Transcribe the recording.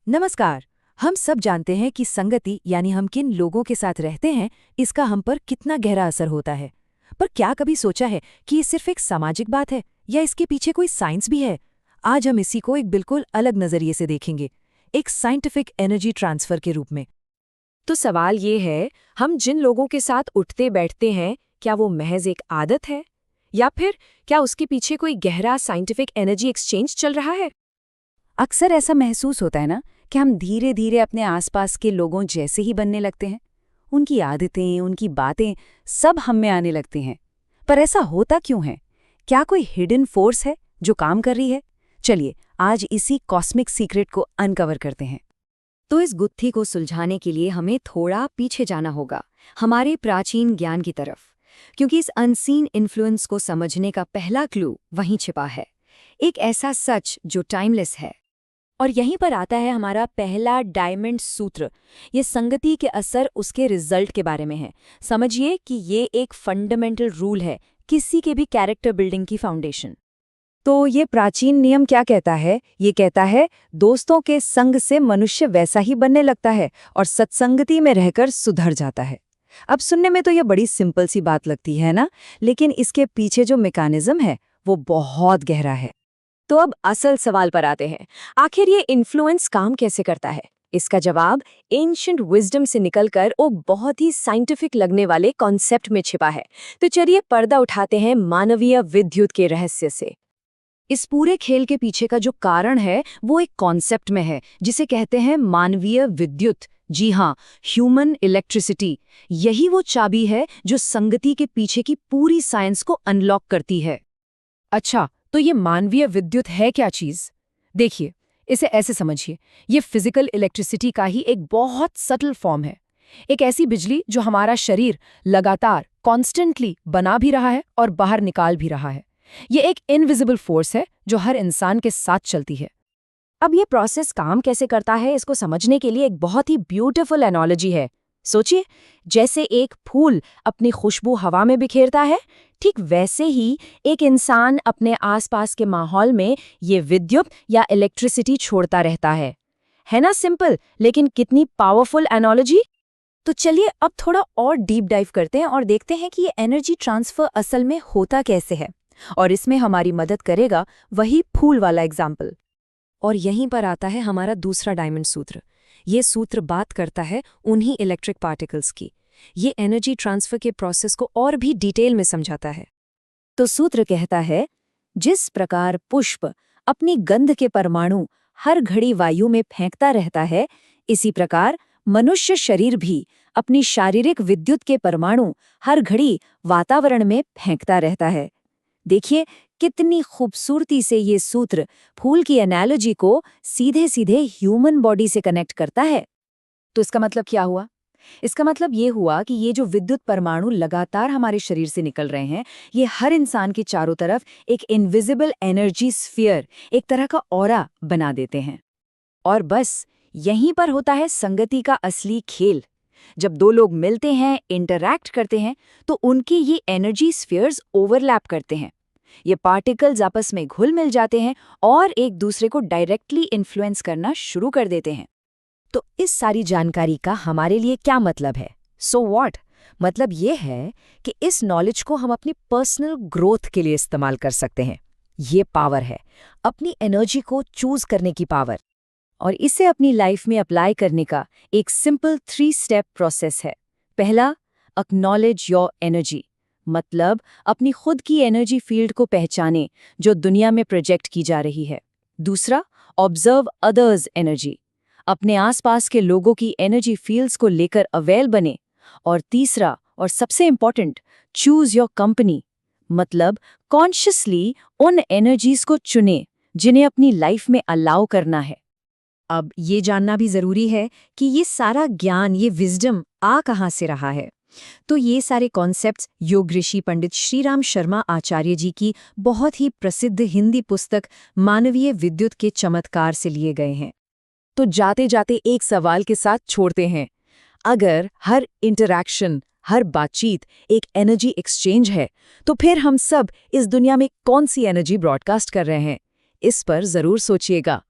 नमस्कार। हम सब जानते हैं कि संगति यानी हम किन लोगों के साथ रहते हैं, इसका हम पर कितना गहरा असर होता है। पर क्या कभी सोचा है कि ये सिर्फ एक सामाजिक बात है या इसके पीछे कोई साइंस भी है? आज हम इसी को एक बिल्कुल अलग नजरिए से देखेंगे, एक साइंटिफिक एनर्जी ट्रांसफर के रूप में। तो सवाल ये है, हम जिन लोगों के साथ उठते बैठते हैं, क्या वो महज एक आदत है या फिर क्या उसके पीछे कोई गहरा साइंटिफिक एनर्जी एक्सचेंज चल रहा है? अक्सर ऐसा महसूस होता है ना कि हम धीरे धीरे अपने आसपास के लोगों जैसे ही बनने लगते हैं। उनकी आदतें, उनकी बातें सब हम में आने लगती हैं। पर ऐसा होता क्यों है? क्या कोई हिडन फोर्स है जो काम कर रही है? चलिए आज इसी कॉस्मिक सीक्रेट को अनकवर करते हैं। तो इस गुत्थी को सुलझाने के लिए हमें थोड़ा पीछे जाना होगा, हमारे प्राचीन ज्ञान की तरफ, क्योंकि इस अनसीन इन्फ्लुएंस को समझने का पहला क्लू वहीं छिपा है, एक ऐसा सच जो टाइमलेस है। और यहीं पर आता है हमारा पहला डायमंड सूत्र। ये संगति के असर उसके रिजल्ट के बारे में है। समझिए कि ये एक फंडामेंटल रूल है, किसी के भी कैरेक्टर बिल्डिंग की फाउंडेशन। तो ये प्राचीन नियम क्या कहता है? ये कहता है दोस्तों के संग से मनुष्य वैसा ही बनने लगता है और सत्संगति में रहकर सुधर जाता है। अब सुनने में तो ये बड़ी सिंपल सी बात लगती है ना, लेकिन इसके पीछे जो मैकेनिज्म है वो बहुत गहरा है। तो अब असल सवाल पर आते हैं, आखिर ये इन्फ्लुएंस काम कैसे करता है? इसका जवाब एंशिएंट विजडम से निकलकर वो बहुत ही साइंटिफिक लगने वाले कॉन्सेप्ट में छिपा है। तो चलिए पर्दा उठाते हैं मानवीय विद्युत के रहस्य से। इस पूरे खेल के पीछे का जो कारण है वो एक कॉन्सेप्ट में है जिसे कहते हैं मानवीय विद्युत। जी हाँ, ह्यूमन इलेक्ट्रिसिटी। यही वो चाबी है जो संगति के पीछे की पूरी साइंस को अनलॉक करती है। अच्छा, तो ये मानवीय विद्युत है क्या चीज़? देखिए, इसे ऐसे समझिए, ये फिजिकल इलेक्ट्रिसिटी का ही एक बहुत सटल फॉर्म है। एक ऐसी बिजली जो हमारा शरीर लगातार कॉन्स्टेंटली बना भी रहा है और बाहर निकाल भी रहा है। ये एक इनविजिबल फोर्स है जो हर इंसान के साथ चलती है। अब ये प्रोसेस काम कैसे करता है, इसको समझने के लिए एक बहुत ही ब्यूटीफुल एनालॉजी है। सोचिए, जैसे एक फूल अपनी खुशबू हवा में बिखेरता है, ठीक वैसे ही एक इंसान अपने आसपास के माहौल में ये विद्युत या इलेक्ट्रिसिटी छोड़ता रहता है। है ना सिंपल, लेकिन कितनी पावरफुल एनालॉजी। तो चलिए अब थोड़ा और डीप डाइव करते हैं और देखते हैं कि ये एनर्जी ट्रांसफर असल में होता कैसे है। और इसमें हमारी मदद करेगा वही फूल वाला एग्जाम्पल। और यहीं पर आता है हमारा दूसरा डायमंड सूत्र। ये सूत्र बात करता है उन्हीं इलेक्ट्रिक पार्टिकल्स की। ये एनर्जी ट्रांसफर के प्रोसेस को और भी डिटेल में समझाता है। तो सूत्र कहता है, जिस प्रकार पुष्प अपनी गंध के परमाणु हर घड़ी वायु में फेंकता रहता है, इसी प्रकार मनुष्य शरीर भी अपनी शारीरिक विद्युत के परमाणु हर घड़ी वातावरण में फेंकता रहता है। देखिए कितनी खूबसूरती से ये सूत्र फूल की एनालॉजी को सीधे सीधे ह्यूमन बॉडी से कनेक्ट करता है। तो इसका मतलब क्या हुआ? इसका मतलब ये हुआ कि ये जो विद्युत परमाणु लगातार हमारे शरीर से निकल रहे हैं, ये हर इंसान के चारों तरफ एक इनविजिबल एनर्जी स्फीयर, एक तरह का ऑरा बना देते हैं। और बस यहीं पर होता है संगति का असली खेल। जब दो लोग मिलते हैं, इंटरैक्ट करते हैं, तो उनके ये एनर्जी स्फीयर्स ओवरलैप करते हैं। ये पार्टिकल्स आपस में घुल मिल जाते हैं और एक दूसरे को डायरेक्टली इन्फ्लुएंस करना शुरू कर देते हैं। तो इस सारी जानकारी का हमारे लिए क्या मतलब है? So what? मतलब ये है कि इस नॉलेज को हम अपनी पर्सनल ग्रोथ के लिए इस्तेमाल कर सकते हैं। ये पावर है, अपनी एनर्जी को चूज करने की पावर। और इसे अपनी लाइफ में अप्लाई करने का एक सिंपल 3 स्टेप प्रोसेस है। पहला, एक्नॉलेज योर एनर्जी, मतलब अपनी खुद की एनर्जी फील्ड को पहचाने जो दुनिया में प्रोजेक्ट की जा रही है। दूसरा, ऑब्जर्व अदर्स एनर्जी, अपने आसपास के लोगों की एनर्जी फील्ड्स को लेकर अवेयर बने। और तीसरा और सबसे इंपॉर्टेंट, चूज योर कंपनी, मतलब कॉन्शियसली उन एनर्जीज को चुने जिन्हें अपनी लाइफ में अलाउ करना है। अब ये जानना भी जरूरी है कि ये सारा ज्ञान, ये विजडम आ कहाँ से रहा है। तो ये सारे कॉन्सेप्ट्स योग ऋषि पंडित श्रीराम शर्मा आचार्य जी की बहुत ही प्रसिद्ध हिंदी पुस्तक मानवीय विद्युत के चमत्कार से लिए गए हैं। तो जाते जाते एक सवाल के साथ छोड़ते हैं, अगर हर इंटरैक्शन, हर बातचीत एक एनर्जी एक्सचेंज है, तो फिर हम सब इस दुनिया में कौन सी एनर्जी ब्रॉडकास्ट कर रहे हैं? इस पर जरूर सोचिएगा।